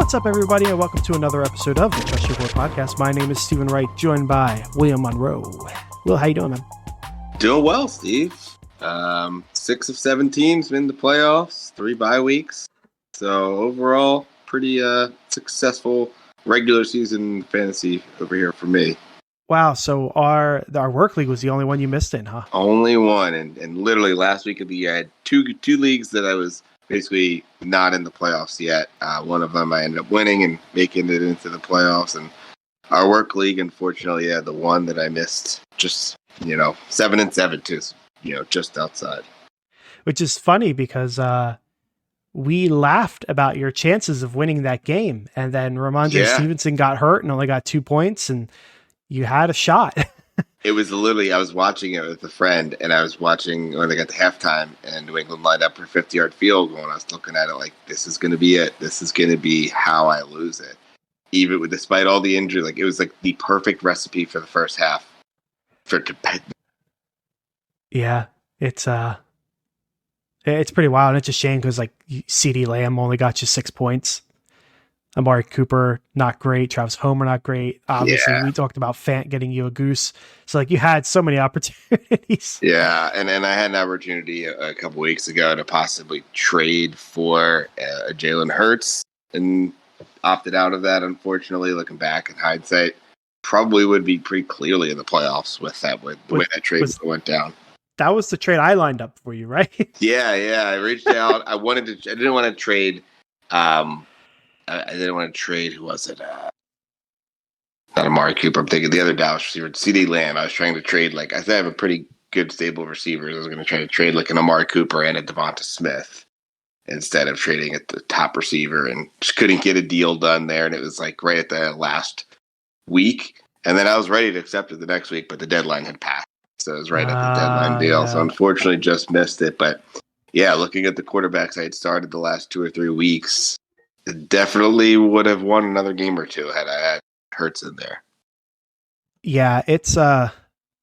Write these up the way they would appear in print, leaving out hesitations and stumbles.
What's up, everybody, and welcome to another episode of the Trust Your Board podcast. My name is Stephen Wright, joined by William Monroe. Will, how you doing, man? Doing well, Steve. 6 of 7 teams in the playoffs, 3 bye weeks. So overall, pretty successful regular season fantasy over here for me. Wow, so our work league was the only one you missed in, huh? Only one, and literally last week of the year, I had two leagues that I was basically not in the playoffs yet. One of them I ended up winning and making it into the playoffs, and our work league, unfortunately, the one that I missed, just 7-7 too, just outside. Which is funny because we laughed about your chances of winning that game, and then Ramondre Stevenson got hurt and only got 2 points, and you had a shot. It was literally, I was watching it with a friend, and I was watching when they got to halftime, and New England lined up for a 50-yard field goal, and I was looking at it like, this is going to be it. This is going to be how I lose it. Despite all the injury, it was like the perfect recipe for the first half. Yeah, it's pretty wild. And it's a shame because CeeDee Lamb only got you 6 points. Amari Cooper, not great. Travis Homer, not great. Obviously, we talked about Fant getting you a goose. So, you had so many opportunities. Yeah, and I had an opportunity a couple weeks ago to possibly trade for Jalen Hurts and opted out of that, unfortunately. Looking back in hindsight, probably would be pretty clearly in the playoffs with the way that trade went down. That was the trade I lined up for you, right? Yeah. I reached out. I didn't want to trade. I didn't want to trade. Who was it? Not Amari Cooper. I'm thinking the other Dallas receiver, CeeDee Lamb. I was trying to trade. I said I have a pretty good stable of receivers. I was going to try to trade an Amari Cooper and a Devonta Smith instead of trading at the top receiver, and just couldn't get a deal done there. And it was right at the last week. And then I was ready to accept it the next week, but the deadline had passed. So it was right at the deadline deal. Yeah. So unfortunately just missed it. But yeah, looking at the quarterbacks I had started the last 2 or 3 weeks, definitely would have won another game or two had I had Hurts in there. Yeah, it's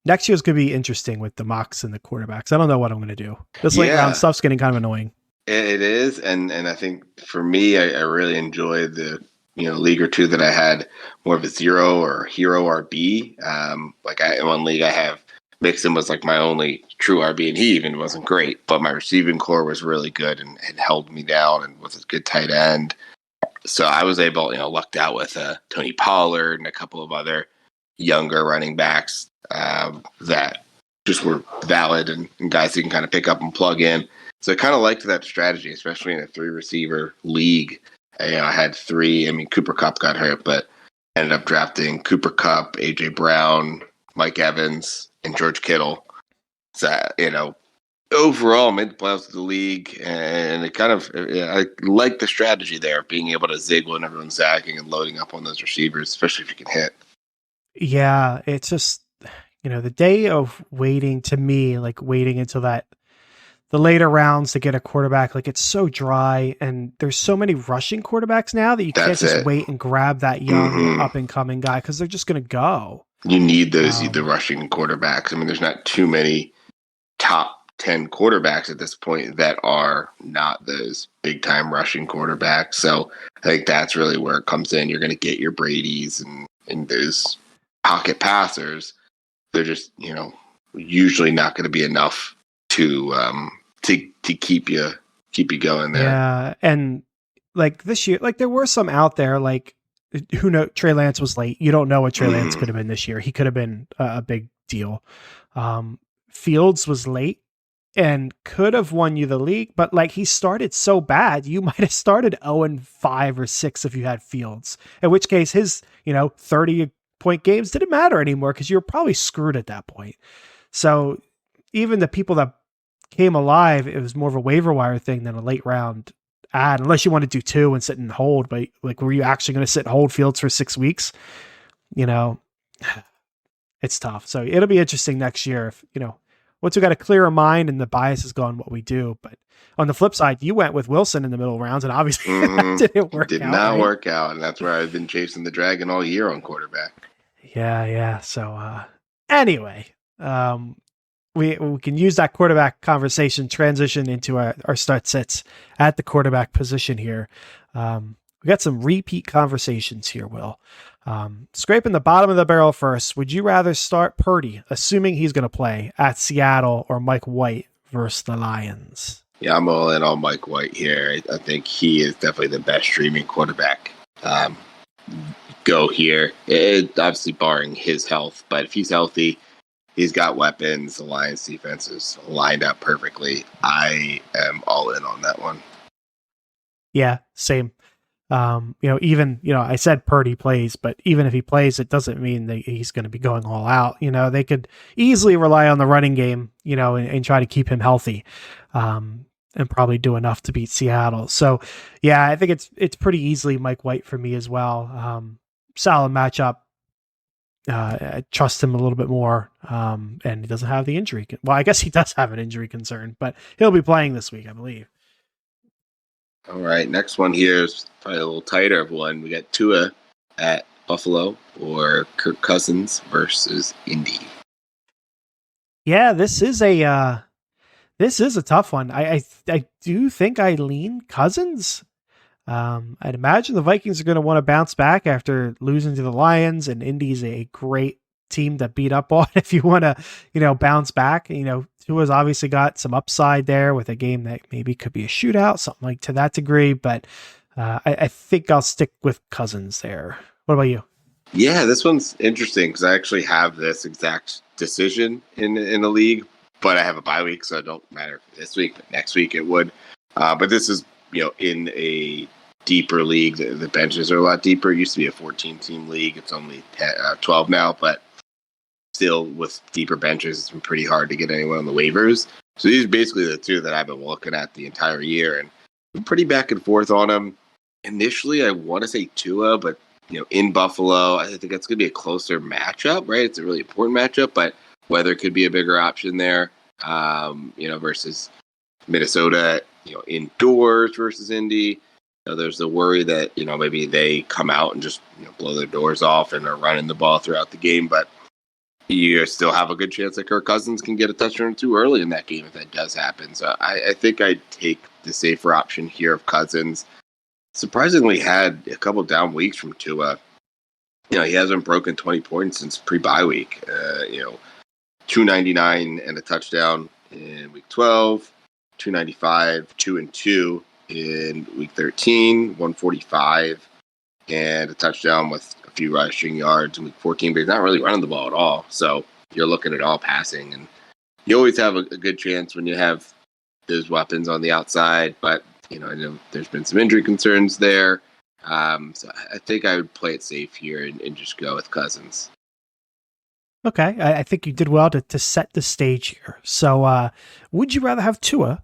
next year's going to be interesting with the mocks and the quarterbacks. I don't know what I'm going to do. This late round stuff's getting kind of annoying. It is, and I think for me, I really enjoyed the league or two that I had more of a zero or hero RB. In one league I have Mixon was my only true RB, and he even wasn't great, but my receiving core was really good and had held me down and was a good tight end. So I was able, lucked out with Tony Pollard and a couple of other younger running backs that just were valid and guys you can kind of pick up and plug in. So I kind of liked that strategy, especially in a 3-receiver league. I had 3. I mean, Cooper Kupp got hurt, but ended up drafting Cooper Kupp, A.J. Brown, Mike Evans, and George Kittle. So, overall made the playoffs of the league, and it kind of, I like the strategy there, being able to zig when everyone's zagging and loading up on those receivers, especially if you can hit. Yeah, it's just, the day of waiting, to me, waiting until the later rounds to get a quarterback, it's so dry, and there's so many rushing quarterbacks now that you can't just wait and grab that young up-and-coming guy because they're just going to go. You need those the rushing quarterbacks. I mean, there's not too many top 10 quarterbacks at this point that are not those big-time rushing quarterbacks. So I think that's really where it comes in. You're going to get your Bradys and those pocket passers. They're just, usually not going to be enough to keep you going there. Yeah, and this year, there were some out there who know Trey Lance was late. You don't know what Trey Lance could have been this year. He could have been a big deal. Fields was late and could have won you the league, but he started so bad, you might have started 0-5 or 6 if you had Fields. In which case, his 30-point games didn't matter anymore because you were probably screwed at that point. So even the people that came alive, it was more of a waiver wire thing than a late round ad, unless you want to do 2 and sit and hold. But were you actually going to sit and hold Fields for 6 weeks? It's tough. So it'll be interesting next year if, once we got a clearer mind and the bias is gone, what we do. But on the flip side, you went with Wilson in the middle rounds, and obviously that didn't work out. Did not work out, and that's where I've been chasing the dragon all year on quarterback. Yeah. So anyway, we can use that quarterback conversation, transition into our start sits at the quarterback position here. We got some repeat conversations here, Will. Scraping the bottom of the barrel first, would you rather start Purdy, assuming he's going to play, at Seattle, or Mike White versus the Lions? Yeah, I'm all in on Mike White here. I think he is definitely the best streaming quarterback. Go here. Obviously barring his health, but if he's healthy, he's got weapons. The Lions defense is lined up perfectly. I am all in on that one. Yeah, same. I said Purdy plays, but even if he plays, it doesn't mean that he's going to be going all out. They could easily rely on the running game, and try to keep him healthy, and probably do enough to beat Seattle. So, yeah, I think it's pretty easily Mike White for me as well. Solid matchup. I trust him a little bit more, and he doesn't have the injury. Well, I guess he does have an injury concern, but he'll be playing this week, I believe. All right, next one here is probably a little tighter of one. We got Tua at Buffalo or Kirk Cousins versus Indy. Yeah, this is a tough one. I do think I lean Cousins. I'd imagine the Vikings are going to want to bounce back after losing to the Lions, and Indy's a great team to beat up on if you want to, bounce back. Tua's obviously got some upside there with a game that maybe could be a shootout, something like to that degree, but I think I'll stick with Cousins there. What about you? Yeah, this one's interesting because I actually have this exact decision in the league, but I have a bye week, so it don't matter this week, but next week it would. But this is, in a deeper league. The benches are a lot deeper. It used to be a 14-team league. It's only 12 now, but still with deeper benches, it's been pretty hard to get anyone on the waivers. So these are basically the two that I've been looking at the entire year, and I'm pretty back and forth on them. Initially, I want to say Tua, but in Buffalo, I think that's going to be a closer matchup, right? It's a really important matchup, but weather could be a bigger option there, versus Minnesota, indoors versus Indy. There's the worry that, maybe they come out and just blow their doors off and are running the ball throughout the game, but you still have a good chance that Kirk Cousins can get a touchdown or two early in that game if that does happen. So I think I'd take the safer option here of Cousins. Surprisingly had a couple down weeks from Tua. He hasn't broken 20 points since pre-bye week. 299 and a touchdown in week 12, 295, 2-2 in week 13, 145, and a touchdown with a few rushing yards in week 14, but he's not really running the ball at all. So you're looking at all passing, and you always have a good chance when you have those weapons on the outside, but I know there's been some injury concerns there. So I think I would play it safe here and just go with Cousins. Okay, I think you did well to set the stage here. So would you rather have Tua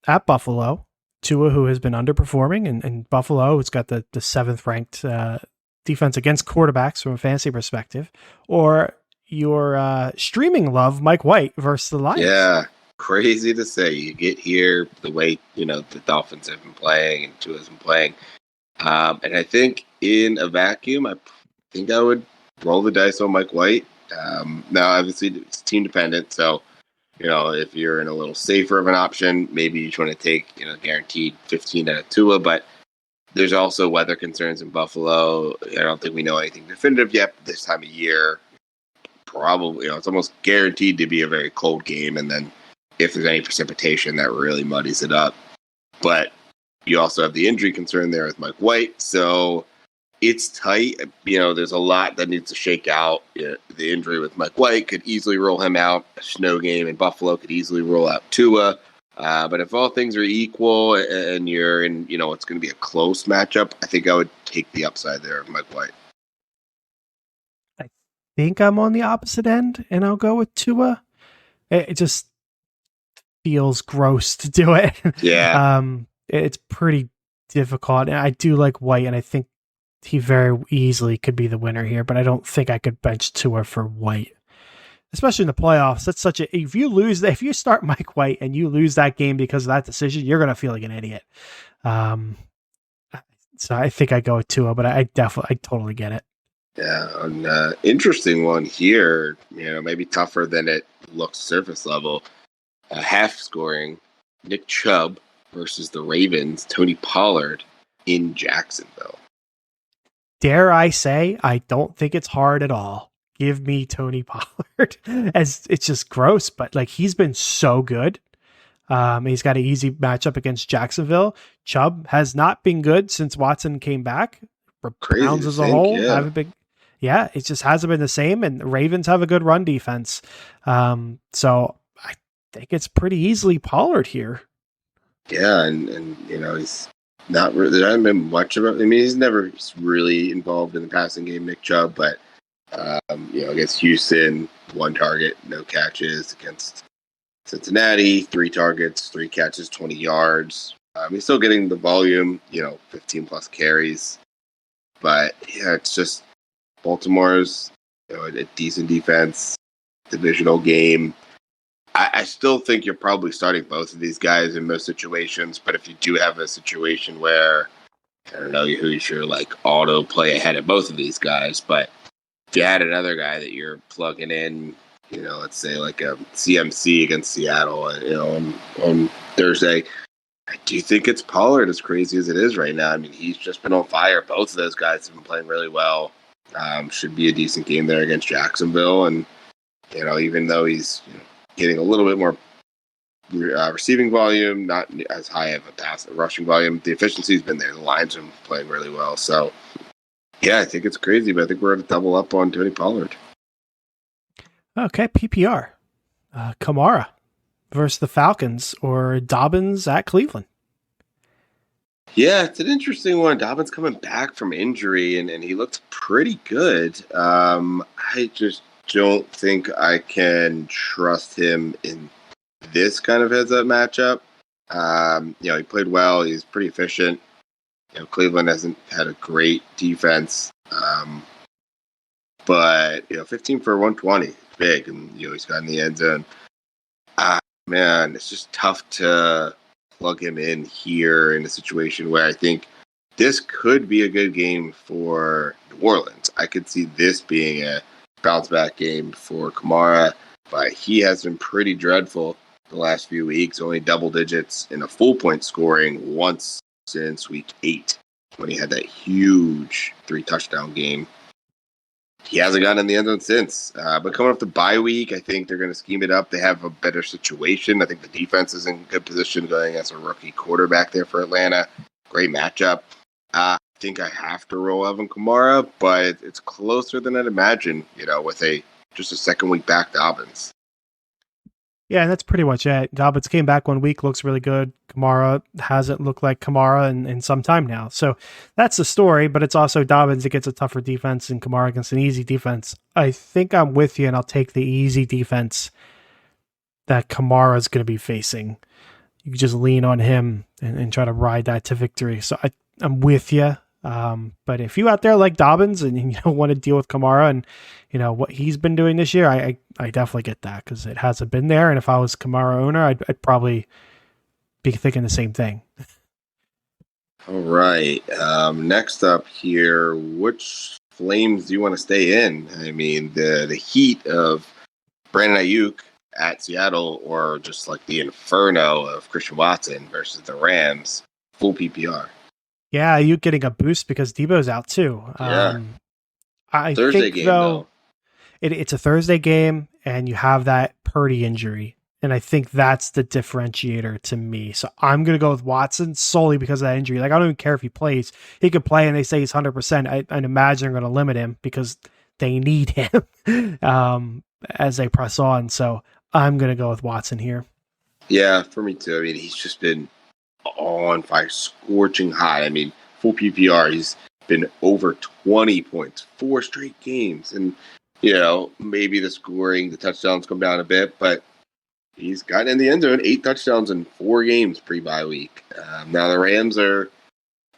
at Buffalo, Tua who has been underperforming, and Buffalo who's got the 7th ranked defense against quarterbacks from a fantasy perspective, or your streaming love, Mike White versus the Lions? Yeah, crazy to say. You get here the way, the Dolphins have been playing and Tua's been playing. And I think in a vacuum, I think I would roll the dice on Mike White. Now, obviously, it's team dependent. So, if you're in a little safer of an option, maybe you just want to take, guaranteed 15 out of Tua. But there's also weather concerns in Buffalo. I don't think we know anything definitive yet. But this time of year, probably, it's almost guaranteed to be a very cold game. And then if there's any precipitation, that really muddies it up. But you also have the injury concern there with Mike White. So it's tight. There's a lot that needs to shake out. The injury with Mike White could easily roll him out. A snow game in Buffalo could easily roll out Tua. But if all things are equal and you're in, it's going to be a close matchup, I think I would take the upside there of Mike White. I think I'm on the opposite end, and I'll go with Tua. It just feels gross to do it. Yeah. It's pretty difficult. And I do like White, and I think he very easily could be the winner here, but I don't think I could bench Tua for White, especially in the playoffs. That's if you start Mike White and you lose that game because of that decision, you're going to feel like an idiot. So I think I go with Tua, but I totally get it. Yeah. An interesting one here, maybe tougher than it looks surface level. Half scoring Nick Chubb versus the Ravens, Tony Pollard in Jacksonville. Dare I say, I don't think it's hard at all. Give me Tony Pollard. As it's just gross, but like he's been so good. He's got an easy matchup against Jacksonville. Chubb has not been good since Watson came back. Browns as a whole haven't been. Yeah, it just hasn't been the same. And the Ravens have a good run defense. So I think it's pretty easily Pollard here. Yeah, and he's not really, there hasn't been much of it. I mean, he's never really involved in the passing game, Nick Chubb, but against Houston, 1 target, no catches. Against Cincinnati, 3 targets, 3 catches, 20 yards. He's still getting the volume, 15 plus carries. But yeah, it's just Baltimore's a decent defense, divisional game. I still think you're probably starting both of these guys in most situations, but if you do have a situation where, I don't know who's your auto play ahead of both of these guys, but if you had another guy that you're plugging in, let's say like a CMC against Seattle, on Thursday, I do think it's Pollard, as crazy as it is right now. I mean, he's just been on fire. Both of those guys have been playing really well. Should be a decent game there against Jacksonville, and even though he's getting a little bit more receiving volume, not as high of a rushing volume, the efficiency's been there. The Lions have been playing really well. So, yeah, I think it's crazy, but I think we're going to double up on Tony Pollard. Okay, PPR. Kamara versus the Falcons, or Dobbins at Cleveland. Yeah, it's an interesting one. Dobbins coming back from injury, and he looked pretty good. I just don't think I can trust him in this kind of heads-up matchup. He played well. He's pretty efficient. Cleveland hasn't had a great defense. But 15 for 120, big, and he's got in the end zone. Man, it's just tough to plug him in here in a situation where I think this could be a good game for New Orleans. I could see this being a bounce back game for Kamara, but he has been pretty dreadful the last few weeks, only double digits in a full point scoring once since week 8 when he had that huge 3 touchdown game. He hasn't gotten in the end zone since. But coming off the bye week, I think they're going to scheme it up. They have a better situation. I think the defense is in good position going against a rookie quarterback there for Atlanta. Great matchup. I think I have to roll Alvin Kamara, but it's closer than I'd imagine, with just a second week back Dobbins. Yeah, and that's pretty much it. Dobbins came back 1 week, looks really good. Kamara hasn't looked like Kamara in some time now. So that's the story, but it's also Dobbins that gets a tougher defense and Kamara against an easy defense. I think I'm with you, and I'll take the easy defense that Kamara is going to be facing. You can just lean on him and try to ride that to victory. So I'm with you. But if you out there like Dobbins and you don't want to deal with Kamara and what he's been doing this year, I definitely get that, because it hasn't been there. And if I was Kamara owner, I'd probably be thinking the same thing. All right. Next up here, which Flames do you want to stay in? I mean, the heat of Brandon Ayuk at Seattle, or just like the inferno of Christian Watson versus the Rams, full PPR. Yeah, Ayuk getting a boost because Debo's out too. Yeah. I Thursday think game, though. It's a Thursday game, and you have that Purdy injury. And I think that's the differentiator to me. So I'm going to go with Watson solely because of that injury. I don't even care if he plays. He could play and they say he's 100%. I'd imagine they're going to limit him because they need him as they press on. So I'm going to go with Watson here. Yeah, for me too. I mean, he's just been on fire, scorching hot. I mean, full PPR, he's been over 20 points, 4 straight games. And, maybe the scoring, the touchdowns come down a bit, but he's gotten in the end zone, 8 touchdowns in 4 games pre-bye week. Now the Rams are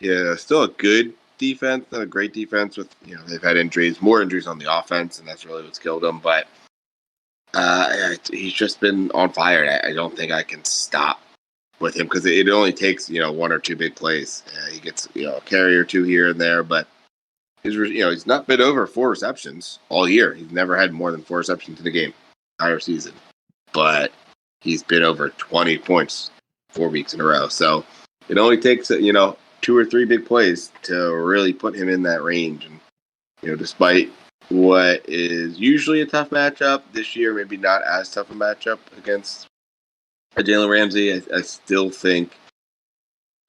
still a good defense, not a great defense with, they've had injuries, more injuries on the offense, and that's really what's killed them. But he's just been on fire. I don't think I can stop with him because it only takes, 1 or 2 big plays. He gets, a carry or 2 here and there, but he's not been over 4 receptions all year. He's never had more than 4 receptions in a game, entire season. But he's been over 20 points 4 weeks in a row. So it only takes, 2 or 3 big plays to really put him in that range. And despite what is usually a tough matchup this year, maybe not as tough a matchup against Jalen Ramsey, I still think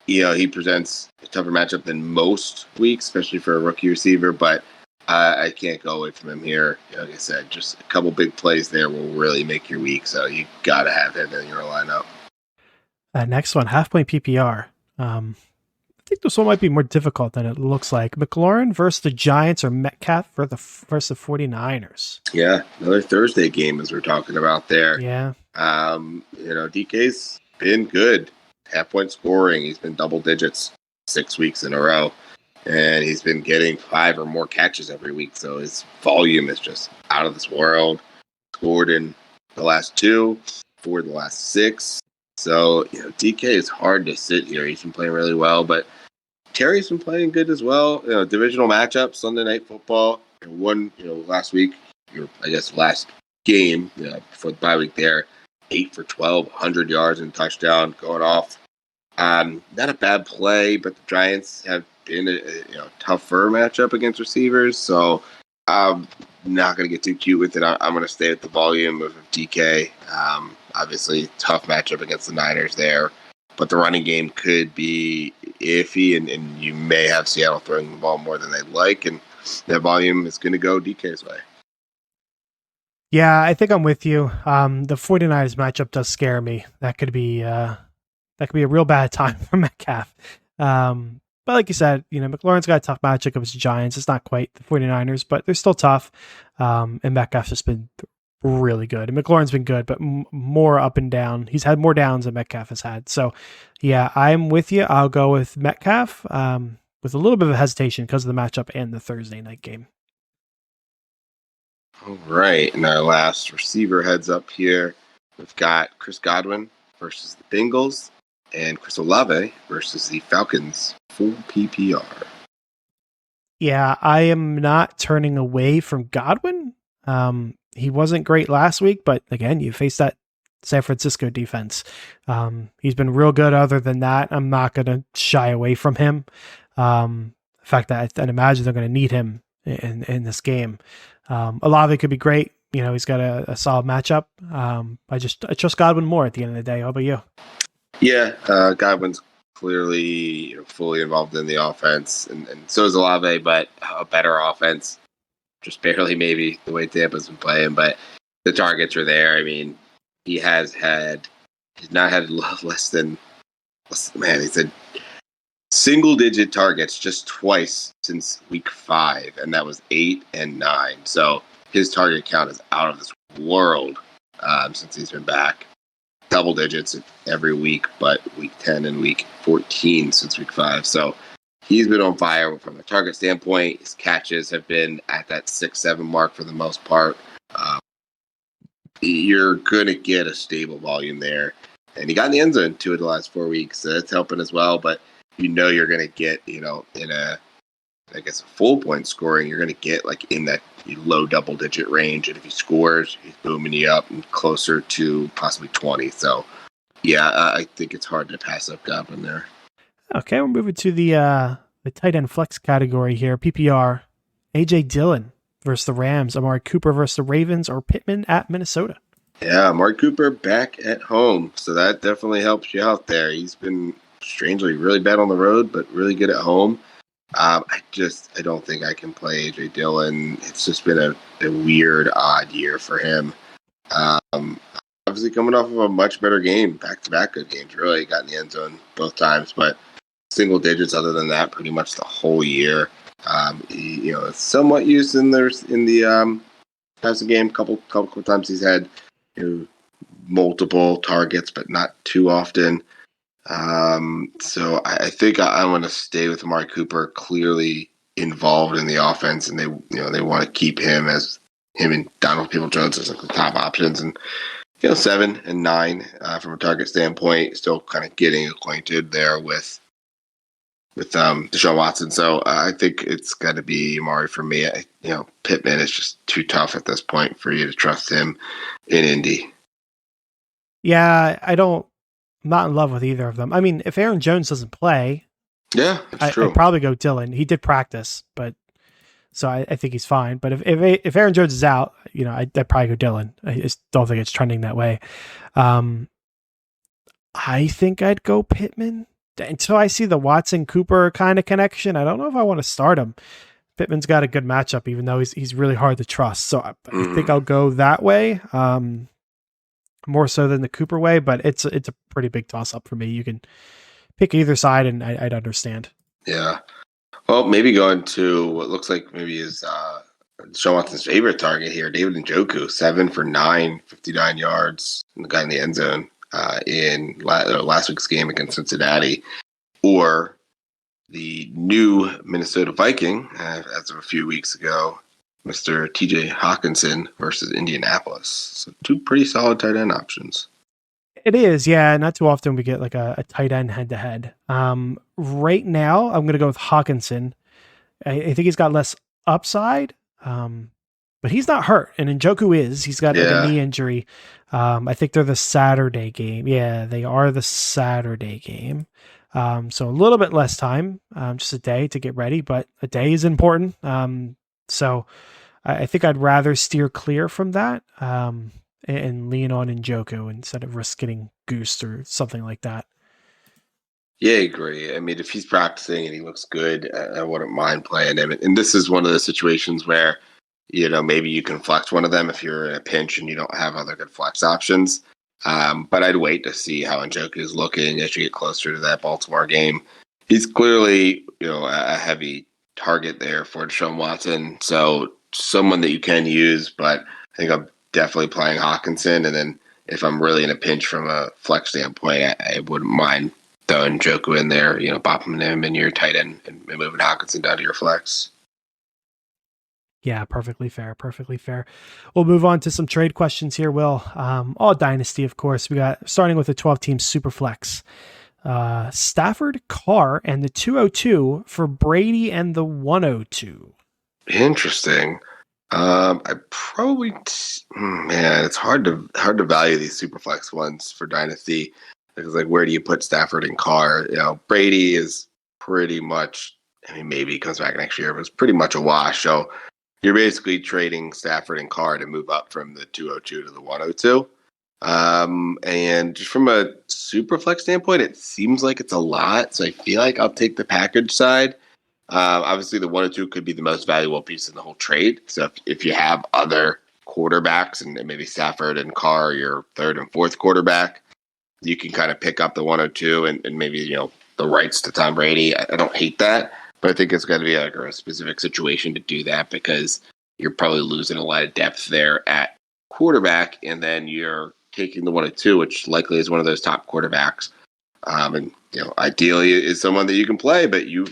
he presents a tougher matchup than most weeks, especially for a rookie receiver. But I can't go away from him here. Like I said, just a couple big plays there will really make your week. So you got to have him in your lineup. Next one, half point PPR. I think this one might be more difficult than it looks like. McLaurin versus the Giants or Metcalf versus the 49ers. Yeah, another Thursday game as we're talking about there. Yeah. DK's been good. Half-point scoring. He's been double digits 6 weeks in a row. And he's been getting 5 or more catches every week. So his volume is just out of this world. Scored in the last 2, for the last 6. So, DK is hard to sit here. He's been playing really well. But Terry's been playing good as well. Divisional matchup, Sunday Night Football. One, last week, last game before the bye week there, 8 for 12, 100 yards and touchdown going off. Not a bad play, but the Giants have been a tougher matchup against receivers, so I'm not going to get too cute with it. I'm going to stay with the volume of DK. Obviously, tough matchup against the Niners there, but the running game could be iffy, and you may have Seattle throwing the ball more than they'd like, and that volume is going to go DK's way. Yeah, I think I'm with you. The 49ers matchup does scare me. That could be a real bad time for Metcalf. But like you said, McLaurin's got a tough matchup against the Giants. It's not quite the 49ers, but they're still tough. And Metcalf's just been really good. And McLaurin's been good, but more up and down. He's had more downs than Metcalf has had. So, yeah, I'm with you. I'll go with Metcalf with a little bit of hesitation because of the matchup and the Thursday night game. All right, and our last receiver heads up here. We've got Chris Godwin versus the Bengals and Chris Olave versus the Falcons. Full PPR. Yeah, I am not turning away from Godwin. He wasn't great last week, but again, you face that San Francisco defense. He's been real good. Other than that, I'm not going to shy away from him. The fact that I'd imagine they're going to need him in this game. Olave could be great. He's got a solid matchup. I trust Godwin more at the end of the day. How about you? Yeah, Godwin's clearly fully involved in the offense, and so is Olave, but a better offense. Just barely, maybe, the way Tampa's been playing, but the targets are there. I mean, he's not had less than, he said single-digit targets just twice since week 5, and that was 8 and 9. So his target count is out of this world since he's been back. Double digits every week, but week 10 and week 14 since week 5. So he's been on fire from a target standpoint. His catches have been at that 6-7 mark for the most part. You're going to get a stable volume there. And he got in the end zone 2 of the last 4 weeks, so that's helping as well. But you're going to get, in a full point scoring, you're going to get in that low double digit range. And if he scores, he's booming you up and closer to possibly 20. So, yeah, I think it's hard to pass up Godwin there. Okay, we're moving to the tight end flex category here. PPR, A.J. Dillon versus the Rams, Amari Cooper versus the Ravens, or Pittman at Minnesota. Yeah, Amari Cooper back at home. So that definitely helps you out there. He's been strangely really bad on the road, but really good at home. I don't think I can play A.J. Dillon. It's just been a weird, odd year for him. Obviously coming off of a much better game, back-to-back good games, really. Got in the end zone both times, but single digits other than that pretty much the whole year. It's somewhat used in the passing game. Couple times he's had multiple targets, but not too often. So I think I want to stay with Amari Cooper, clearly involved in the offense, and they want to keep him and Donald Peoples-Jones as the top options, and 7 and 9 from a target standpoint, still kind of getting acquainted there with Deshaun Watson. So I think it's got to be Amari for me. Pittman is just too tough at this point for you to trust him in Indy. Yeah, I'm not in love with either of them. I mean, if Aaron Jones doesn't play, Yeah, that's I'd true. probably go Dillon. He did practice, but so I think he's fine. But if Aaron Jones is out, I'd probably go Dillon. I just don't think it's trending that way. Um, I think I'd go Pittman until I see the Watson Cooper kind of connection. I don't know if I want to start him. Pittman's got a good matchup, even though he's really hard to trust. So I think I'll go that way, more so than the Cooper way. But it's a pretty big toss up for me. You can pick either side, and I'd understand. Yeah. Well, maybe going to what looks like maybe is Sean Watson's favorite target here, David Njoku, 7 for 9, 59 yards, and the guy in the end zone in last week's game against Cincinnati, or the new Minnesota Viking as of a few weeks ago, Mr. T.J. Hawkinson versus Indianapolis. So 2 pretty solid tight end options. It is, yeah. Not too often we get like a tight end head to head. Right now, I'm going to go with Hawkinson. I think he's got less upside, but he's not hurt. And Njoku is. He's got like a knee injury. I think they're the Saturday game. Yeah, they are the Saturday game. So a little bit less time, just a day to get ready, but a day is important. So I think I'd rather steer clear from that. And lean on Njoku instead of risk getting goosed or something like that. Yeah, I agree. I mean, if he's practicing and he looks good, I wouldn't mind playing him. And this is one of the situations where, maybe you can flex one of them if you're in a pinch and you don't have other good flex options. But I'd wait to see how Njoku is looking as you get closer to that Baltimore game. He's clearly, a heavy target there for Deshaun Watson. So someone that you can use, but I think I'm definitely playing Hawkinson. And then if I'm really in a pinch from a flex standpoint, I wouldn't mind throwing Njoku in there, bopping him in your tight end and moving Hawkinson down to your flex. Yeah, perfectly fair. Perfectly fair. We'll move on to some trade questions here, Will. All dynasty, of course. We got starting with the 12-team Superflex. Stafford, Carr, and the 202 for Brady and the 102. Interesting. I probably, man, it's hard to value these Superflex ones for dynasty because, like, where do you put Stafford and Carr? Brady is pretty much. I mean, maybe he comes back next year, but it's pretty much a wash. So you're basically trading Stafford and Carr to move up from the 202 to the 102. And just from a Superflex standpoint, it seems like it's a lot. So I feel like I'll take the package side. Obviously, the 102 could be the most valuable piece in the whole trade. So if you have other quarterbacks and maybe Stafford and Carr, your third and fourth quarterback, you can kind of pick up the 102 and maybe, the rights to Tom Brady. I don't hate that, but I think it's got to be like a specific situation to do that because you're probably losing a lot of depth there at quarterback, and then you're taking the 102, which likely is one of those top quarterbacks. And ideally is someone that you can play, but you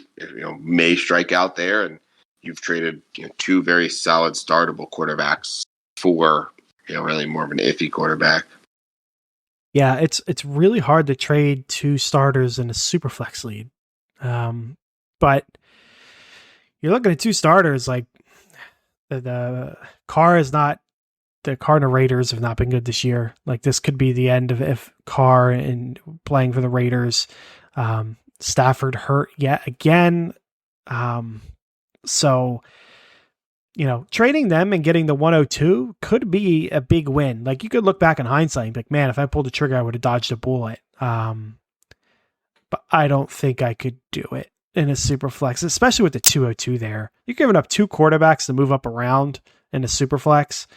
may strike out there, and you've traded 2 very solid startable quarterbacks for really more of an iffy quarterback. Yeah, it's really hard to trade 2 starters in a Superflex league, but you're looking at 2 starters like the Carr is not. The Cardinal Raiders have not been good this year. Like this could be the end of if Carr and playing for the Raiders. Stafford hurt yet again. So, trading them and getting the 102 could be a big win. Like you could look back in hindsight and be like, man, if I pulled the trigger, I would have dodged a bullet. But I don't think I could do it in a super flex, especially with the 202 there. You're giving up 2 quarterbacks to move up around in a super flex.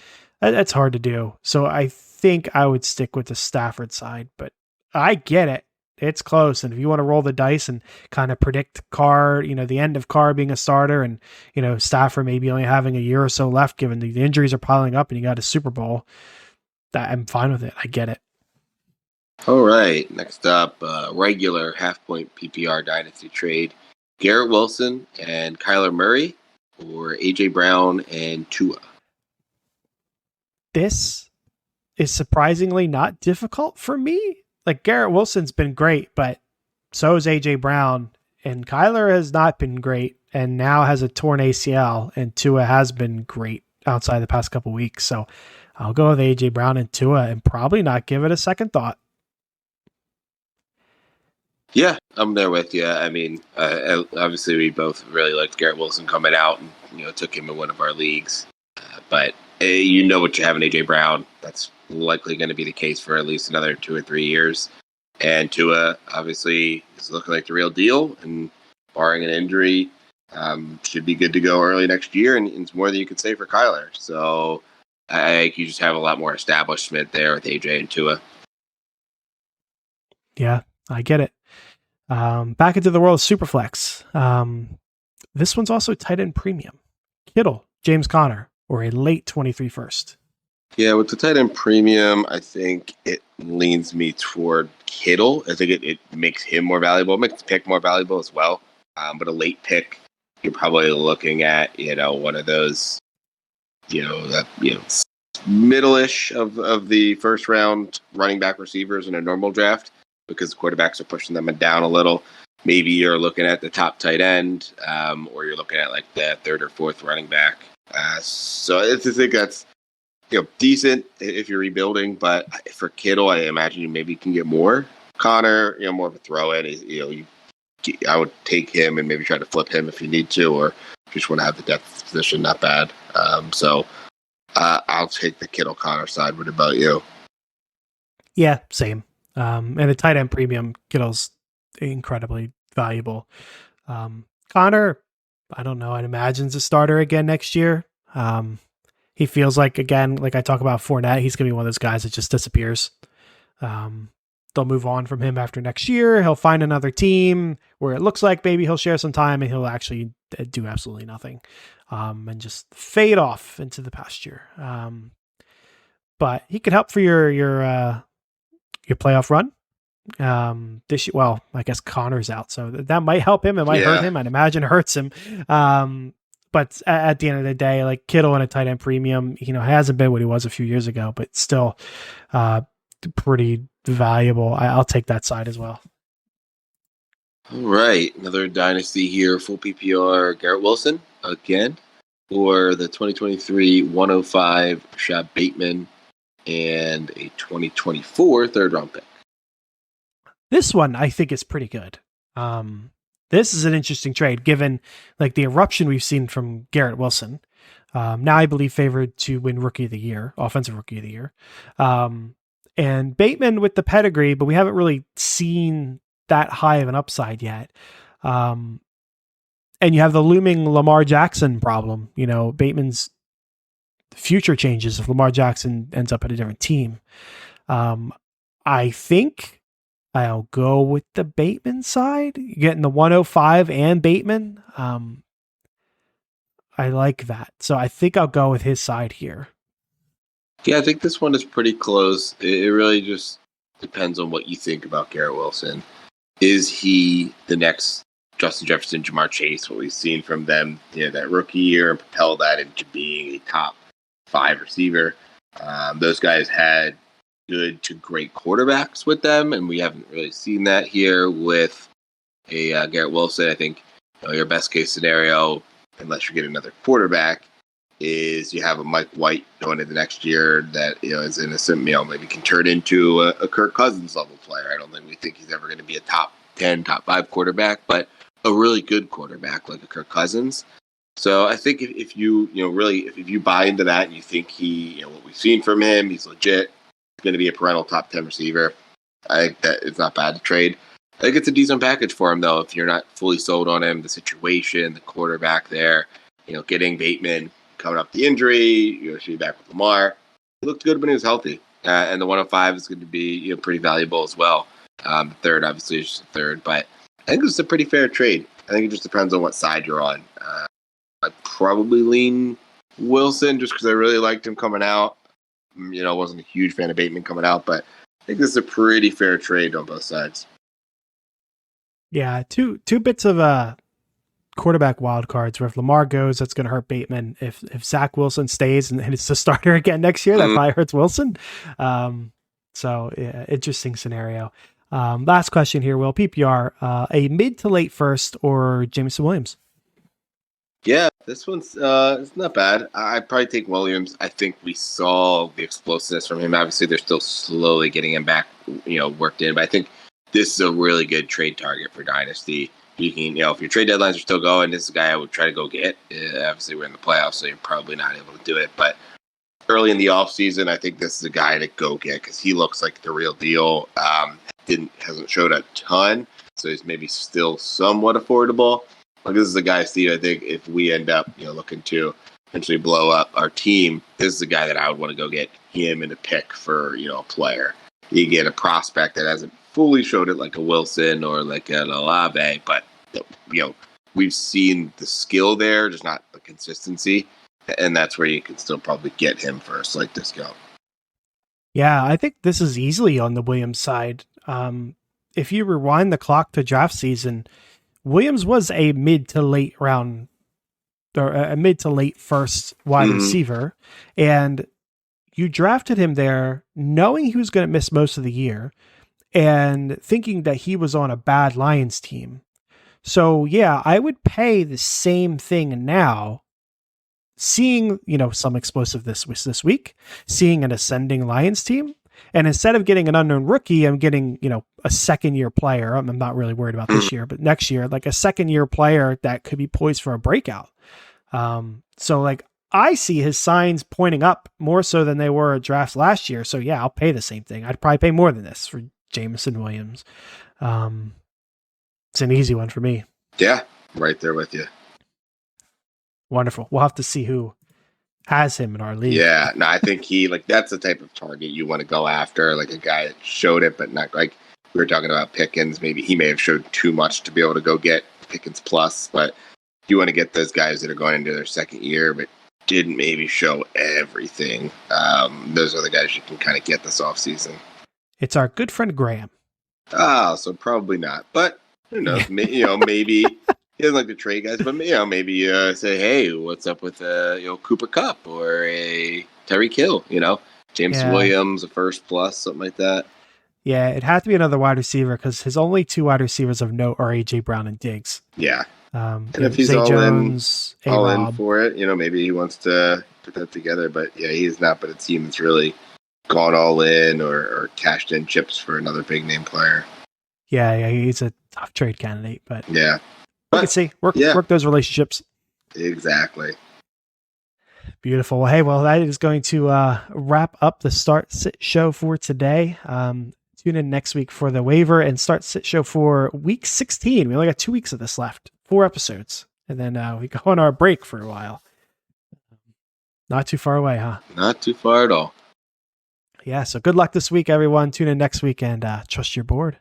That's hard to do. So I think I would stick with the Stafford side, but I get it. It's close. And if you want to roll the dice and kind of predict Carr, the end of Carr being a starter and, Stafford maybe only having a year or so left, given the injuries are piling up and you got a Super Bowl, I'm fine with it. I get it. All right. Next up, regular half-point PPR dynasty trade. Garrett Wilson and Kyler Murray or A.J. Brown and Tua. This is surprisingly not difficult for me. Like Garrett Wilson's been great, but so is AJ Brown, and Kyler has not been great and now has a torn ACL, and Tua has been great outside the past couple weeks. So I'll go with AJ Brown and Tua and probably not give it a second thought. Yeah, I'm there with you. I mean, obviously we both really liked Garrett Wilson coming out, and took him in one of our leagues. But you know what you have in AJ Brown. That's likely going to be the case for at least another 2 or 3 years. And Tua obviously is looking like the real deal, and barring an injury, should be good to go early next year. And it's more than you can say for Kyler. So I think you just have a lot more establishment there with AJ and Tua. Yeah, I get it. Back into the world of Superflex. This one's also tight end premium. Kittle, James Conner, or a late 23 first. Yeah, with the tight end premium, I think it leans me toward Kittle. I think it makes him more valuable. It makes the pick more valuable as well. But a late pick, you're probably looking at one of those middle-ish of the first round running back receivers in a normal draft, because quarterbacks are pushing them down a little. Maybe you're looking at the top tight end, or you're looking at like the third or fourth running back. So I think that's decent if you're rebuilding, but for Kittle, I imagine you maybe can get more. Connor, more of a throw-in. I would take him and maybe try to flip him if you need to, or if you just want to have the depth position, not bad. So I'll take the Kittle Connor side. What about you? Yeah, same. And a tight end premium, Kittle's incredibly valuable. Connor, I don't know. I'd imagine is a starter again next year. He feels like, again, like I talk about Fournette, he's going to be one of those guys that just disappears. They'll move on from him after next year. He'll find another team where it looks like maybe he'll share some time and he'll actually do absolutely nothing, and just fade off into the pasture. But he could help for your playoff run. This year, well, I guess Connor's out, so that might help him. It might hurt him. I'd imagine it hurts him. But at the end of the day, like Kittle and a tight end premium, hasn't been what he was a few years ago, but still pretty valuable. I'll take that side as well. All right. Another dynasty here, full PPR, Garrett Wilson again, or the 2023 105 Rashad Bateman, and a 2024 third round pick. This one I think is pretty good. This is an interesting trade given like the eruption we've seen from Garrett Wilson. Now I believe favored to win Rookie of the Year, Offensive Rookie of the Year. And Bateman with the pedigree, but we haven't really seen that high of an upside yet. And you have the looming Lamar Jackson problem. Bateman's future changes if Lamar Jackson ends up at a different team. I think I'll go with the Bateman side. You're getting the 105 and Bateman. I like that. So I think I'll go with his side here. Yeah, I think this one is pretty close. It really just depends on what you think about Garrett Wilson. Is he the next Justin Jefferson, Jamar Chase, what we've seen from them, that rookie year, and propel that into being a top 5 receiver? Those guys had good to great quarterbacks with them, and we haven't really seen that here with a Garrett Wilson. I think your best case scenario, unless you get another quarterback, is you have a Mike White going into next year that is innocent, maybe can turn into a Kirk Cousins level player. I don't think we think he's ever going to be a top 10, top 5 quarterback, but a really good quarterback like a Kirk Cousins. So I think if you if you buy into that and you think what we've seen from him, he's legit, going to be a perennial top 10 receiver, I think that it's not bad to trade. I think it's a decent package for him, though, if you're not fully sold on him, the situation, the quarterback there, getting Bateman coming up the injury, should be back with Lamar. He looked good when he was healthy. And the 105 is going to be pretty valuable as well. The third, obviously, is just the third, but I think it's a pretty fair trade. I think it just depends on what side you're on. I'd probably lean Wilson just because I really liked him coming out. Wasn't a huge fan of Bateman coming out, but I think this is a pretty fair trade on both sides. Yeah, two bits of quarterback wild cards where if Lamar goes, that's going to hurt Bateman. If Zach Wilson stays and it's the starter again next year, that probably hurts Wilson. So yeah, interesting scenario. Last question here, Will. PPR, a mid to late first or Jameson Williams? Yeah, this one's it's not bad. I'd probably take Williams. I think we saw the explosiveness from him. Obviously, they're still slowly getting him back, worked in. But I think this is a really good trade target for Dynasty. You can, if your trade deadlines are still going, this is a guy I would try to go get. Obviously, we're in the playoffs, so you're probably not able to do it. But early in the offseason, I think this is a guy to go get because he looks like the real deal. Hasn't showed a ton, so he's maybe still somewhat affordable. Like, this is a guy, Steve, I think if we end up looking to eventually blow up our team, this is a guy that I would want to go get him in a pick for a player. You get a prospect that hasn't fully showed it like a Wilson or like an Olave, but we've seen the skill there, just not the consistency, and that's where you can still probably get him for a slight discount. Yeah, I think this is easily on the Williams side. If you rewind the clock to draft season, Williams was a mid to late round or a mid to late first wide receiver, and you drafted him there knowing he was going to miss most of the year and thinking that he was on a bad Lions team. So yeah, I would pay the same thing now, seeing, some explosiveness this week, seeing an ascending Lions team. And instead of getting an unknown rookie, I'm getting, a second year player. I'm not really worried about this year, but next year, like a second year player that could be poised for a breakout. So like, I see his signs pointing up more so than they were at drafts last year. So yeah, I'll pay the same thing. I'd probably pay more than this for Jameson Williams. It's an easy one for me. Yeah, right there with you. Wonderful. We'll have to see who has him in our league. Yeah, no, I think that's the type of target you want to go after, like a guy that showed it, but not like we were talking about Pickens. Maybe he may have showed too much to be able to go get Pickens plus, but you want to get those guys that are going into their second year, but didn't maybe show everything. Those are the guys you can kind of get this offseason. It's our good friend Graham. So probably not, but who knows? Maybe he doesn't like to trade guys, but maybe say, hey, what's up with Cooper Kupp or a Tyreek Hill? James Williams, a first plus, something like that. Yeah, it had to be another wide receiver because his only two wide receivers of note are AJ Brown and Diggs. Yeah, and if he's all in for it, maybe he wants to put that together. But yeah, he's not. But a team that's really gone all in or cashed in chips for another big name player. Yeah, he's a tough trade candidate, but yeah, we can see work those relationships. Exactly. Beautiful. Well, hey, that is going to wrap up the Start Sit Show for today. Tune in next week for the waiver and Start Sit Show for week 16. We only got 2 weeks of this left, 4 episodes, and then we go on our break for a while. Not too far away, huh? Not too far at all. Yeah, so good luck this week, everyone. Tune in next week and trust your board.